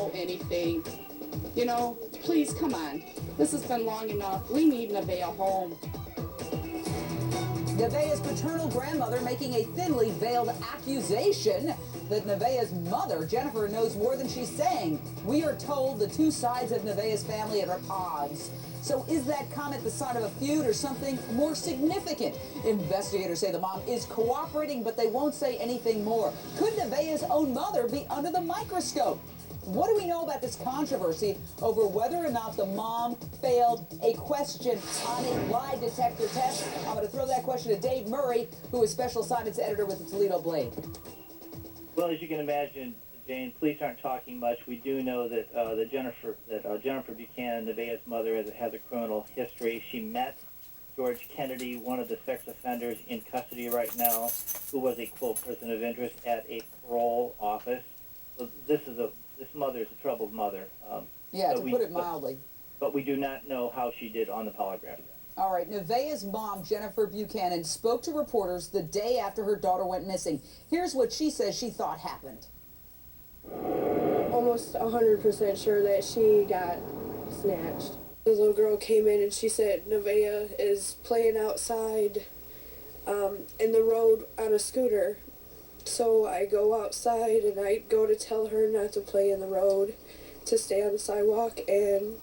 know anything. You know, please, come on. This has been long enough. We need Nevaeh home. Nevaeh's paternal grandmother making a thinly veiled accusation that Nevaeh's mother, Jennifer, knows more than she's saying. We are told the two sides of Nevaeh's family are at odds. So is that comment the sign of a feud or something more significant? Investigators say the mom is cooperating, but they won't say anything more. Could Nevaeh's own mother be under the microscope? What do we know about this controversy over whether or not the mom failed a question on a lie detector test? I'm going to throw that question to Dave Murray, who is special assignments editor with the Toledo Blade. Well, as you can imagine, Jane, police aren't talking much. We do know that Jennifer Buchanan, Nevaeh's mother, has a criminal history. She met George Kennedy, one of the sex offenders in custody right now, who was a, quote, person of interest at a parole office. So this mother is a troubled mother. Yeah, to put it mildly. But we do not know how she did on the polygraph. All right, Nevaeh's mom, Jennifer Buchanan, spoke to reporters the day after her daughter went missing. Here's what she says she thought happened. Almost 100% sure that she got snatched. The little girl came in and she said Nevaeh is playing outside in the road on a scooter. So I go outside and I go to tell her not to play in the road, to stay on the sidewalk, and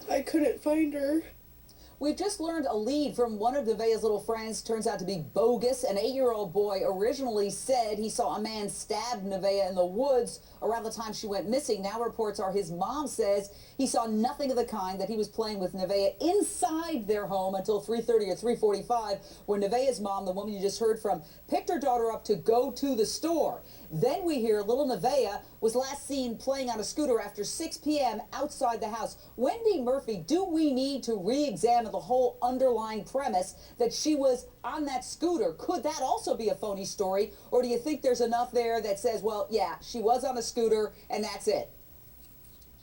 I couldn't find her. We've just learned a lead from one of Nevaeh's little friends turns out to be bogus. An 8-year-old boy originally said he saw a man stab Nevaeh in the woods around the time she went missing. Now reports are his mom says he saw nothing of the kind, that he was playing with Nevaeh inside their home until 3:30 or 3:45, when Nevaeh's mom, the woman you just heard from, picked her daughter up to go to the store. Then we hear little Nevaeh was last seen playing on a scooter after 6 p.m. outside the house. Wendy Murphy, do we need to re-examine the whole underlying premise that she was on that scooter? Could that also be a phony story? Or do you think there's enough there that says, well, yeah, she was on a scooter and that's it?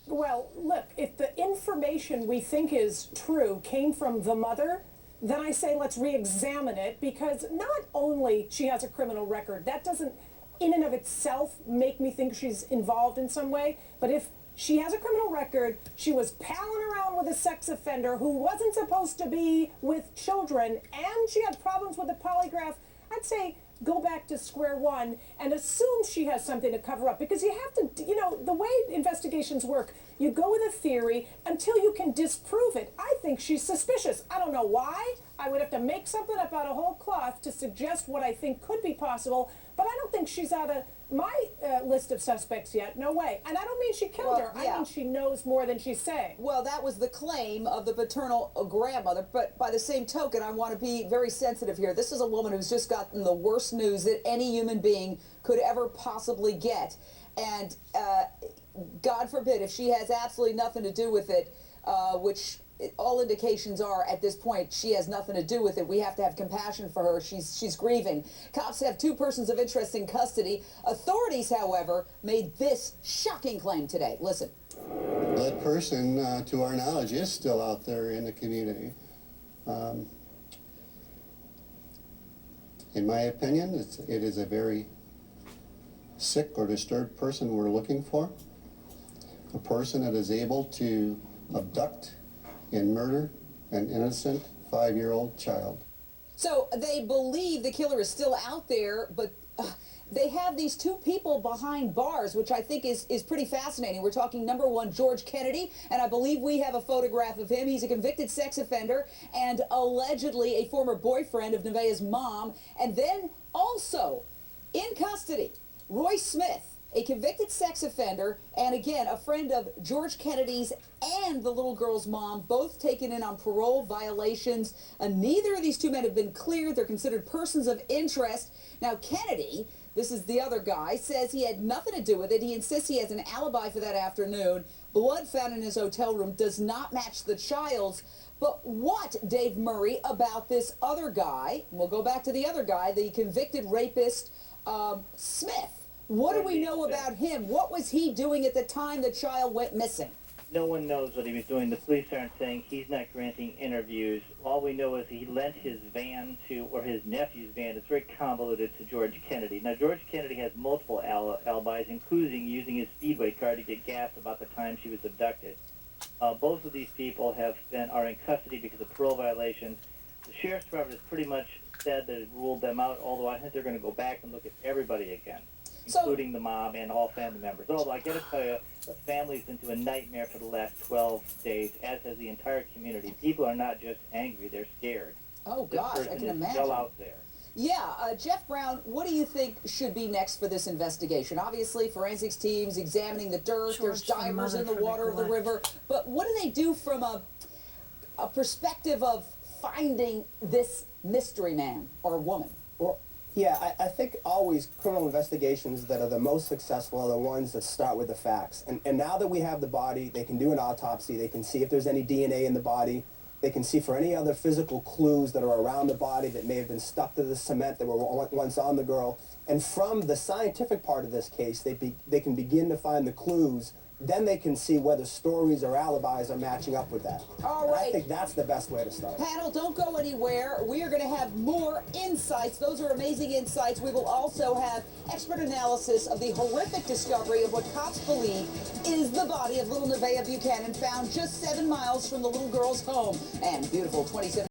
Well, look, if the information we think is true came from the mother, then I say let's re-examine it, because not only she has a criminal record, that doesn't in and of itself make me think she's involved in some way, but if she has a criminal record, she was palling around with a sex offender who wasn't supposed to be with children, and she had problems with the polygraph, I'd say go back to square one and assume she has something to cover up, because you have to, you know, the way investigations work, you go with a theory until you can disprove it. I think she's suspicious. I don't know why. I would have to make something up out of whole cloth to suggest what I think could be possible, but I don't think she's out of my list of suspects yet. No way. And I don't mean she killed her. Yeah. I mean she knows more than she's saying. Well, that was the claim of the paternal grandmother, but by the same token, I want to be very sensitive here. This is a woman who's just gotten the worst news that any human being could ever possibly get. And God forbid, if she has absolutely nothing to do with it, which all indications are at this point she has nothing to do with it. We have to have compassion for her. She's grieving. Cops have 2 persons of interest in custody. Authorities, however, made this shocking claim today. Listen. That person, to our knowledge, is still out there in the community. In my opinion, it is a very sick or disturbed person we're looking for. A person that is able to abduct and murder an innocent 5-year-old child. So they believe the killer is still out there, but they have these 2 people behind bars, which I think is pretty fascinating. We're talking, number one, George Kennedy, and I believe we have a photograph of him. He's a convicted sex offender and allegedly a former boyfriend of Nevaeh's mom. And then also in custody, Roy Smith, a convicted sex offender, and again, a friend of George Kennedy's and the little girl's mom, both taken in on parole violations. Neither of these 2 men have been cleared. They're considered persons of interest. Now, Kennedy, this is the other guy, says he had nothing to do with it. He insists he has an alibi for that afternoon. Blood found in his hotel room does not match the child's. But what, Dave Murray, about this other guy? We'll go back to the other guy, the convicted rapist, Smith. What do we know about him? What was he doing at the time the child went missing? No one knows what he was doing. The police aren't saying he's not granting interviews. All we know is he lent his van to, or his nephew's van. It's very convoluted to George Kennedy. Now, George Kennedy has multiple alibis, including using his speedway car to get gas about the time she was abducted. Both of these people are in custody because of parole violations. The sheriff's department has pretty much said that it ruled them out, although I think they're going to go back and look at everybody again, including the mob and all family members. Although I got to tell you, the family's been through a nightmare for the last 12 days, as has the entire community. People are not just angry, they're scared. Oh, This gosh, I person can is imagine. still out there. Yeah, Jeff Brown, what do you think should be next for this investigation? Obviously, forensics teams examining the dirt, there's Charge the divers mother in the for water of the neglect. river, but what do they do from a perspective of finding this mystery man or woman? Well, yeah, I think always criminal investigations that are the most successful are the ones that start with the facts. And now that we have the body, they can do an autopsy, they can see if there's any DNA in the body, they can see for any other physical clues that are around the body that may have been stuck to the cement that were once on the girl. And from the scientific part of this case, they can begin to find the clues. Then they can see whether stories or alibis are matching up with that. All And right. I think that's the best way to start. Panel, don't go anywhere. We are going to have more insights. Those are amazing insights. We will also have expert analysis of the horrific discovery of what cops believe is the body of little Nevaeh Buchanan, found just 7 miles from the little girl's home. And beautiful 27